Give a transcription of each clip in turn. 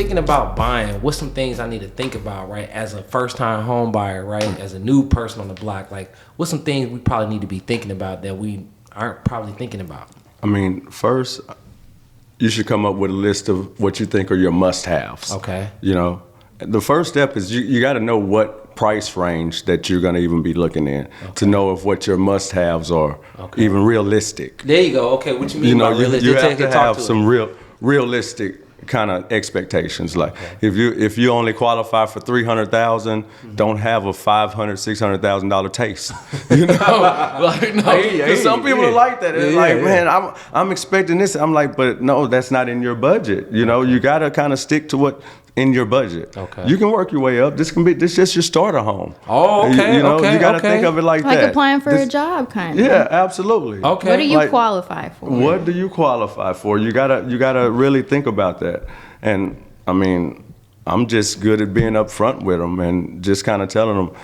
thinking about buying, what's some things I need to think about, right? As a first-time home buyer, right? As a new person on the block, like, what's some things we probably need to be thinking about that we aren't probably thinking about? I mean, first, you should come up with a list of what you think are your must-haves. Okay. You know, the first step is you got to know what price range that you're going to even be looking in to know if what your must-haves are even realistic. There you go. Okay, what you mean by realistic? You have to have some realistic kind of expectations. Like if you only qualify for $300,000, don't have a $500,000-$600,000 taste. You know, like no. Some people are like that. It's man, I'm expecting this. I'm like, but no, that's not in your budget. You know, you got to kind of stick to what in your budget. Okay. You can work your way up. This just your starter home. Oh, okay. You know, you got to think of it like that. Like applying for a job, kind of. Yeah, absolutely. Okay. What do you qualify for? What do you qualify for? You gotta really think about that. And I mean, I'm just good at being upfront with them and just kind of telling them,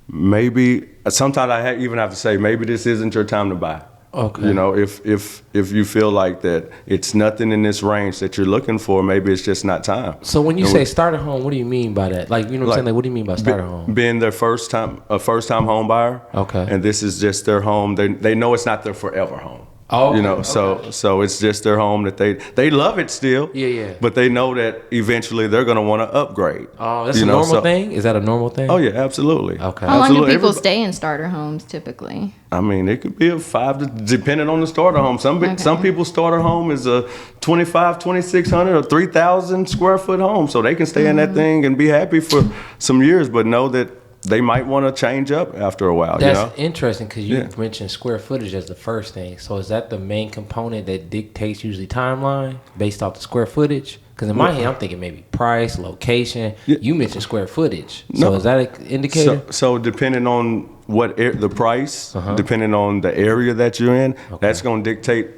maybe sometimes I even have to say, maybe this isn't your time to buy. Okay. You know, if you feel like that it's nothing in this range that you're looking for, maybe it's just not time. So when you say starter home, what do you mean by that? Like, you know what I'm saying? Like, what do you mean by starter home? Being their first time home buyer. Okay. And this is just their home. They know it's not their forever home. Oh, you know, so it's just their home that they love it still. Yeah. But they know that eventually they're gonna want to upgrade. Oh, that's a normal thing? Is that a normal thing? Oh yeah, absolutely. Okay. How long do people stay in starter homes typically? I mean, it could be a 5 depending on the starter home. Some people's starter home is a 2,600 or 3,000 square foot home, so they can stay in that thing and be happy for some years, but know that they might want to change up after a while. That's interesting because you mentioned square footage as the first thing. So is that the main component that dictates usually timeline based off the square footage? Because in my head, I'm thinking maybe price, location. Yeah. You mentioned square footage. So is that an indicator? So depending on the price, depending on the area that you're in, that's going to dictate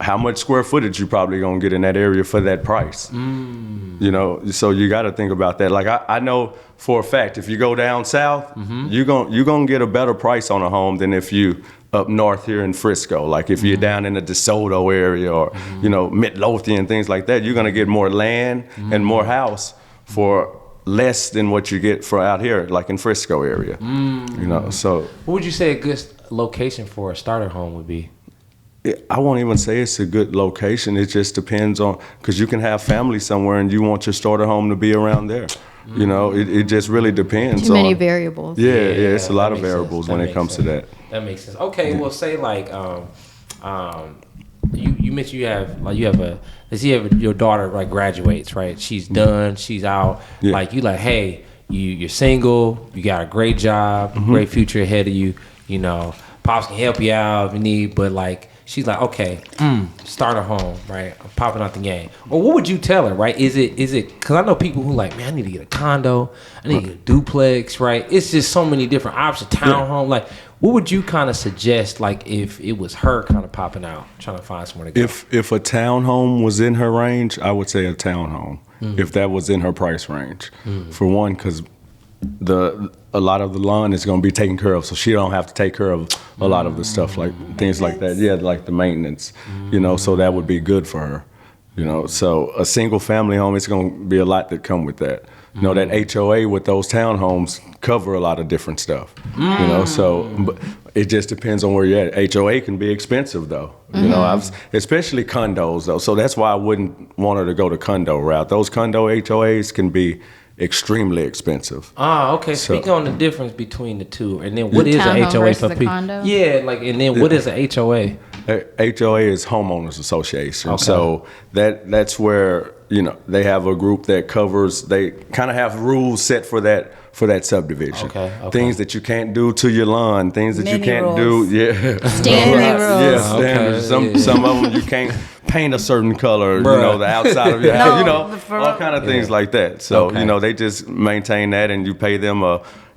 how much square footage you probably gonna get in that area for that price. You know, so you got to think about that. Like I know for a fact, if you go down south, you're gonna get a better price on a home than if you up north here in Frisco. Like if you're down in the DeSoto area or you know Midlothian, things like that, you're gonna get more land and more house for less than what you get for out here, like in Frisco area. You know, so what would you say a good location for a starter home would be? I won't even say it's a good location. It just depends on, because you can have family somewhere and you want your starter home to be around there. You know, it just really depends. Too many variables. Yeah, it's a lot of variables when it comes to that. That makes sense. Okay, well, say like, you mentioned you have your daughter like graduates, right? She's done, she's out. Yeah. Like hey, you're single, you got a great job, great future ahead of you. You know, pops can help you out if you need, but like. She's like, okay, start a home, right? I'm popping out the game. Or what would you tell her, right? Is it, because I know people who like, man, I need to get a condo, I need to get a duplex, right? It's just so many different options, townhome. Like, what would you kind of suggest, like, if it was her kind of popping out, trying to find somewhere to go? If a townhome was in her range, I would say a townhome, if that was in her price range. For one, because a lot of the lawn is going to be taken care of, so she don't have to take care of a lot of the stuff, like things like that. Yeah, like the maintenance, you know, so that would be good for her, you know. So a single family home, it's going to be a lot that come with that. You know, that HOA with those townhomes cover a lot of different stuff, you know, so but it just depends on where you're at. HOA can be expensive though, you know, especially condos though. So that's why I wouldn't want her to go the condo route. Those condo HOAs can be extremely expensive. Okay. So, speak on the difference between the two, and then what is an HOA for people? Yeah, like, and then what is an HOA? HOA is homeowners association. Okay. So that's where you know they have a group that covers. They kind of have rules set for that subdivision. Okay. Things that you can't do to your lawn. Things that you can't do. Yeah. Standard rules. Yeah. Standards. Okay. Some of them you can't paint a certain color. You know, the outside of your house. You know, all kind of things like that. So you know, they just maintain that, and you pay them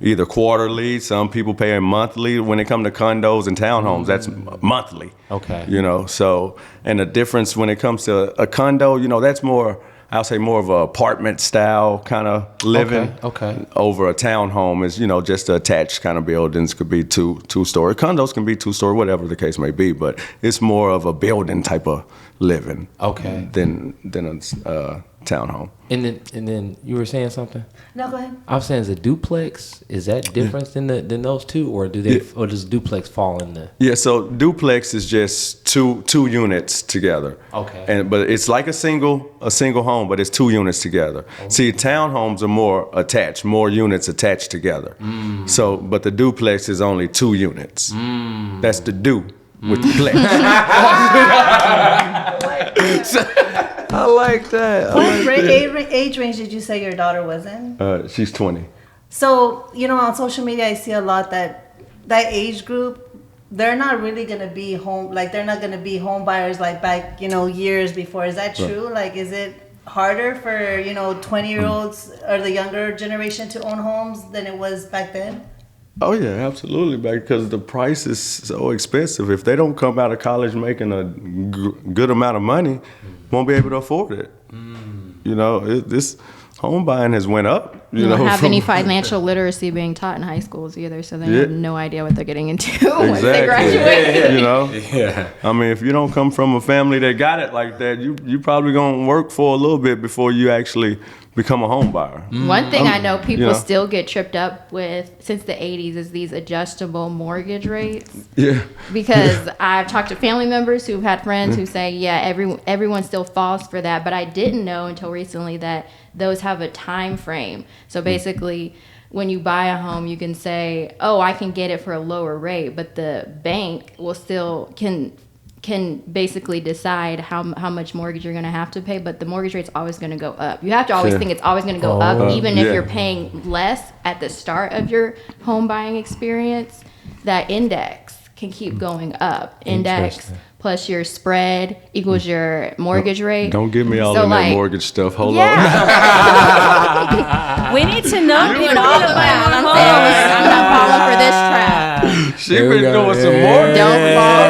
either quarterly. Some people pay them monthly. When it comes to condos and townhomes, that's monthly. Okay. You know, so and the difference when it comes to a condo, you know, that's more. I'll say more of a apartment style kind of living. Okay. Over a townhome is, you know, just attached kind of buildings. Could be two-story. Condos can be two-story, whatever the case may be. But it's more of a building type of living. Okay. Than townhome. And then you were saying something? No, go ahead. I was saying, is a duplex, is that different than those two, or or does duplex fall in the? Yeah, so duplex is just two units together. Okay. But it's like a single home, but it's 2 units together. Okay. See, townhomes are more attached, more units attached together. So, but the duplex is only 2 units. That's the do with the plex. I like that. What age range did you say your daughter was in? She's 20. So, on social media, I see a lot that age group, they're not really going to be they're not going to be home buyers like back, years before. Is that true? Right. Like, is it harder for, 20-year-olds or the younger generation to own homes than it was back then? Oh, yeah, absolutely, because the price is so expensive. If they don't come out of college making a good amount of money, won't be able to afford it. This home buying has went up. You don't have any financial literacy being taught in high schools either, so they have no idea what they're getting into once they graduate. Yeah. I mean, if you don't come from a family that got it like that, you probably gonna work for a little bit before you actually become a home buyer. One thing I know people still get tripped up with since the 80s is these adjustable mortgage rates. Yeah. Because I've talked to family members who've had friends who say, everyone still falls for that. But I didn't know until recently that those have a time frame. So basically, when you buy a home, you can say, I can get it for a lower rate. But the bank will still can basically decide how much mortgage you're going to have to pay, but the mortgage rate's always going to go up. You have to always think it's always going to go up, even if you're paying less at the start of your home buying experience. That index can keep going up. Index plus your spread equals your mortgage rate. Don't give me all of that mortgage stuff. Hold on. We need to know. I'm doing all the math. I'm not falling for this trap. She been doing some more. Don't fall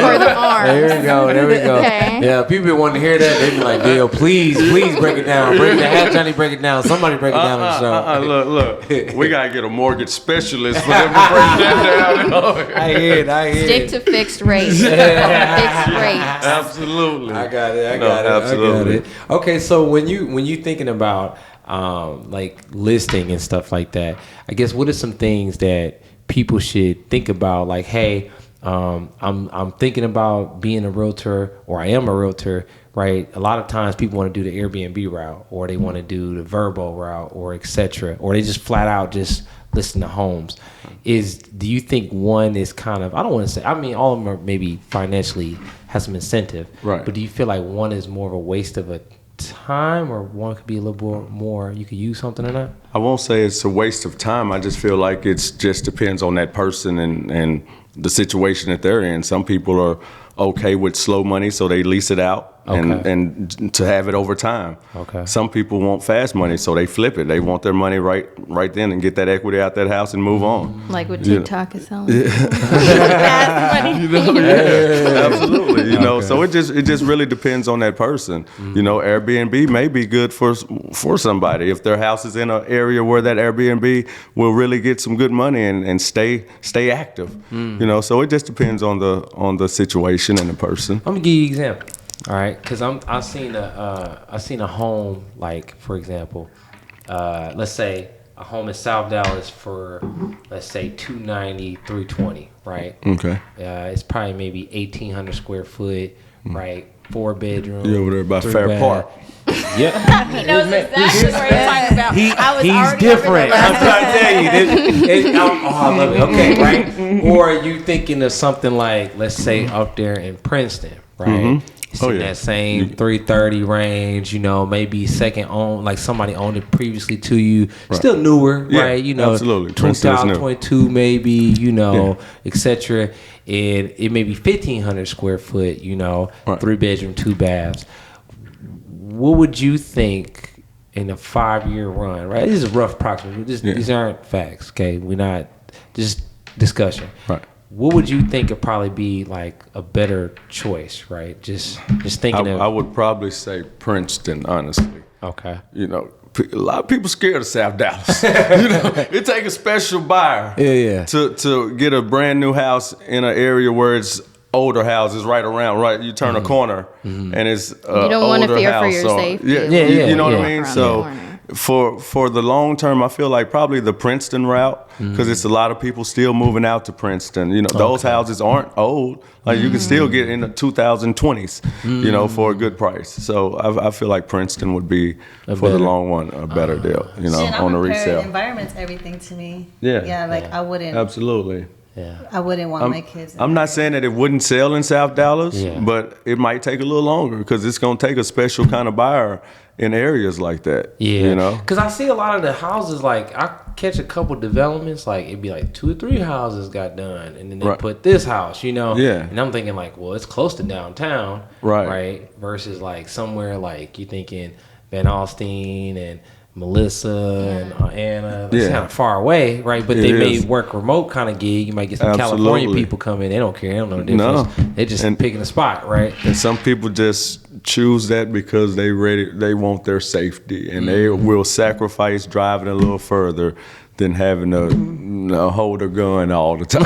for the arms. There we go. Okay. Yeah, people want to hear that. They be like, Dale, please break it down. Have Johnny break it down. Somebody break it down on the show. Look. We got to get a mortgage specialist for them to break that down. I hear it. Stick to fixed rates. Fixed rates. Absolutely. I got it. Absolutely. Okay, so when you thinking about like listing and stuff like that, I guess what are some things that people should think about? Like, hey, I'm thinking about being a realtor, or I am a realtor, right? A lot of times people want to do the Airbnb route, or they want to do the Verbo route, or etc., or they just flat out just listen to homes. Do you think one is kind of, I don't want to say, I mean, all of them are maybe financially has some incentive, right? But do you feel like one is more of a waste of a time, or one could be a little more you could use something or not? I won't say it's a waste of time. I just feel like it just depends on that person and the situation that they're in. Some people are okay with slow money, so they lease it out and to have it over time. Okay. Some people want fast money, so they flip it. They want their money right then and get that equity out that house and move on. Like what TikTok is selling. Fast money. Absolutely. So it just really depends on that person. Airbnb may be good for somebody if their house is in an area where that Airbnb will really get some good money and stay active. So it just depends on the situation and the person. I'm gonna give you an example. All right, because I seen a home, like, for example, let's say a home in South Dallas for, let's say, $290, $320, right? Okay. It's probably maybe 1,800 square foot, right? 4 bedrooms. You over there by Fair Park. Yep. He knows exactly what you're talking about. He's different. I'm trying to tell you. I love it. Okay, right? Or are you thinking of something like, let's say, up there in Princeton, right? Mm-hmm. It's in that same 330 range, maybe second owned, like somebody owned it previously to you. Right. Still newer, right? Absolutely. 2022 maybe, etc. And it may be 1,500 square foot, 3 bedroom, 2 baths. What would you think in a 5-year run, right? This is a rough approximate. These aren't facts, okay? We're not, just discussion. Right. What would you think would probably be like a better choice, right? Just thinking I would probably say Princeton, honestly. Okay. A lot of people scared of South Dallas. It takes a special buyer to get a brand new house in an area where it's older houses right around. Right, you turn a corner and it's You don't want to older fear for house. your So, safety. you know what I mean. Around the So corner. for the long term, I feel like probably the Princeton route because it's a lot of people still moving out to Princeton. You know, those houses aren't old. Like you can still get in the 2020s, you know, for a good price. So I feel like Princeton would be for the long one a better deal. You know, Shit, on the I'm a resale. Environment's everything to me. Yeah. Like I wouldn't. Absolutely. Yeah. I wouldn't want my kids. I'm not saying that it wouldn't sell in South Dallas, Yeah. but it might take a little longer because it's going to take a special kind of buyer in areas like that. Yeah, You know? because I see a lot of the houses. Like I catch a couple developments. Like it'd be like 2 or 3 houses got done, and then they Right. put this house. You know. Yeah. And I'm thinking like, well, it's close to downtown. Right. Right. Versus like somewhere like you thinking Van Alstyne and Melissa and Anna. It's Yeah. kind of far away, right? But It they is. may work remote kind of gig. You might get some California Absolutely. people come in. They don't care. They don't know the difference. No. They're just And- picking a spot, right? And some people just choose that because they want their safety and they will sacrifice driving a little further than having to hold a gun all the time.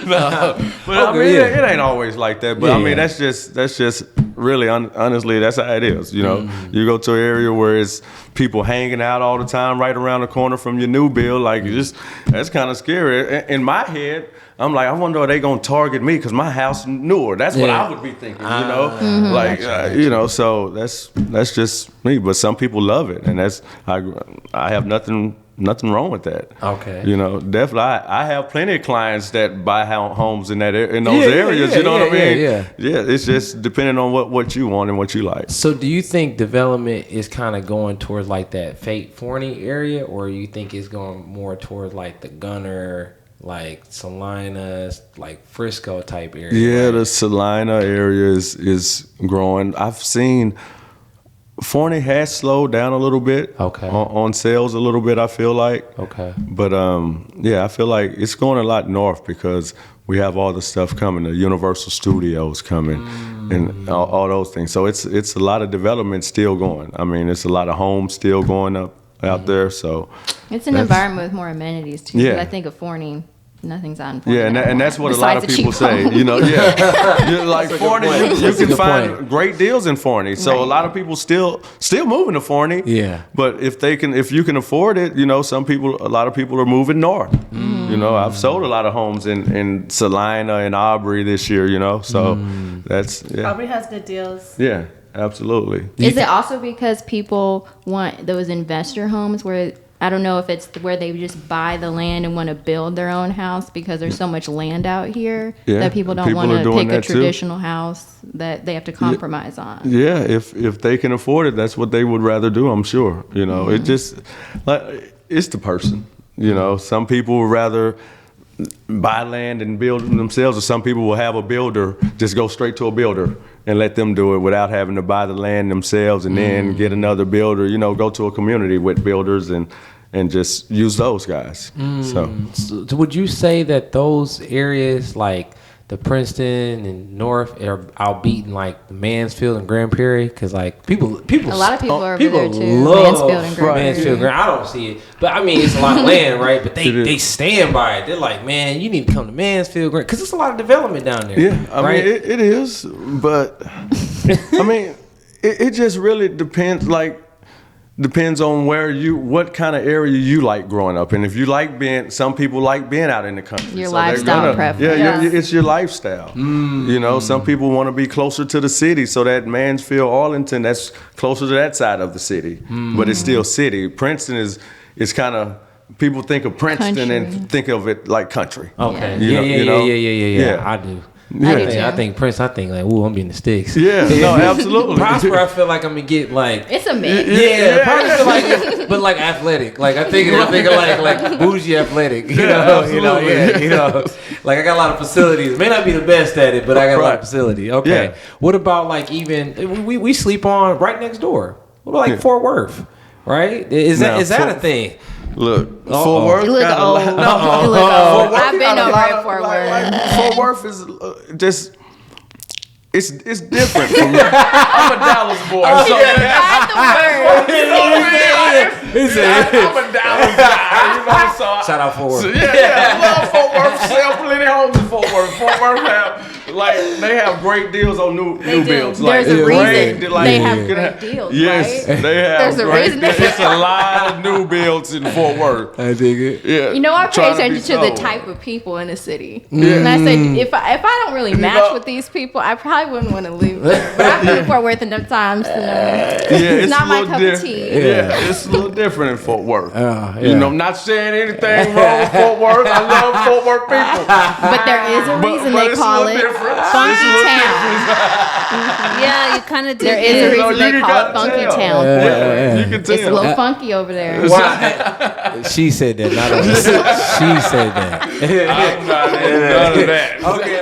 But I mean, it ain't always like that. But I mean, that's just really, honestly, that's how it is. You know, you go to an area where it's people hanging out all the time right around the corner from your new build. Like, that's kind of scary. In my head, I'm like, I wonder are they gonna target me because my house newer. That's what I would be thinking. You know, like you know. So that's just me. But some people love it, and I have nothing wrong with that. Okay. You know, definitely. I have plenty of clients that buy homes in those areas. You know what I mean? Yeah. It's just depending on what you want and what you like. So do you think development is kind of going towards like that Fate Forney area, or you think it's going more towards like the Gunner, like Salinas, like Frisco type area? Yeah, the Salina area is growing. I've seen Forney has slowed down a little bit. Okay. On sales a little bit, I feel like. Okay. But yeah, I feel like it's going a lot north because we have all the stuff coming, the Universal Studios coming, and all those things. So it's a lot of development still going. I mean, it's a lot of homes still going up out there. So It's an environment with more amenities too. Yeah. I think of Forney, nothing's on Forney. yeah, and that's what a lot of besides the people cheap say. homes. You know, yeah, like Forney, you That's a can good find point. great deals in Forney. So a Right. lot of people still moving to Forney. Yeah. But if you can afford it, you know, a lot of people are moving north. You know, I've sold a lot of homes in Salina and Aubrey this year. You know, so that's Aubrey has good deals. yeah, absolutely. Is it also because people want those investor homes where I don't know if it's where they just buy the land and want to build their own house because there's so much land out here Yeah, that people don't people want are to doing pick a that too. traditional house that they have to compromise on. Yeah, if they can afford it, that's what they would rather do. I'm sure. You know, it just like it's the person. You know, some people would rather buy land and build it themselves, or some people will have a builder just go straight to a builder and let them do it without having to buy the land themselves and then get another builder. You know, go to a community with builders and just use those guys. So So would you say that those areas like the Princeton and North are outbeating like the Mansfield and Grand Prairie? Because like people, A lot of people are over there, too. love Mansfield and Grand Mansfield. Prairie. I don't see it, but I mean it's a lot of land, right? But It is. they stand by it. They're like, man, you need to come to Mansfield, because it's a lot of development down there. yeah, I right? mean it is, but I mean it just really depends. Like. Depends on what kind of area you like growing up in. If you like some people like being out in the country. Your they're lifestyle preference. Yeah, Yes. it's your lifestyle. You know, some people want to be closer to the city, so that Mansfield, Arlington, that's closer to that side of the city. But it's still city. Princeton is kind of, people think of Princeton Country. and think of it like country. Okay. You know- Yeah. I do. Yeah. I think Prince. I think like, ooh, I'm getting the sticks. Yeah, no, absolutely. Prosper, I feel like I'm gonna get like. It's a mix. Yeah, probably feel like, but like athletic. Like I'm thinking like bougie athletic. You know, absolutely. you know. Like I got a lot of facilities. May not be the best at it, but I got a lot of Right. facility. Okay. Yeah. What about like even we sleep on right next door? What about like Yeah. Fort Worth? Right? Is Now, that a thing? Look, Fort Worth You look got old. a lot. You look old. I've been got a over lot at of- Fort like- Worth. like, Fort Worth is just. It's different from me. I'm a Dallas boy. So He said, I'm a Dallas guy. You know, so shout out Fort Worth. I love Fort Worth sell plenty homes in Fort Worth. Fort Worth they have great deals on new builds. There's a reason they have you can great deals, yes, right? they have There's a great reason deals. they It's a lot of new builds in Fort Worth. I dig it. Yeah, You know, I pay trying attention to the sold. type of people in the city. And I said, if I don't really match with these people, I probably wouldn't want to live there. But I've been in Fort Worth enough times to know it's not a my little cup of tea. Yeah, it's a little different in Fort Worth. Yeah. You know, not saying anything wrong with Fort Worth. I love Fort Worth people. But there is a reason but they it's call a little it different. Funky It's a little Town. Yeah, you kind of do. There is a You know, reason you they call gotta it Funky tell. Town. Yeah, you can tell. It's a little funky over there. She said that, not us. She said that. I'm not in none of that. Okay,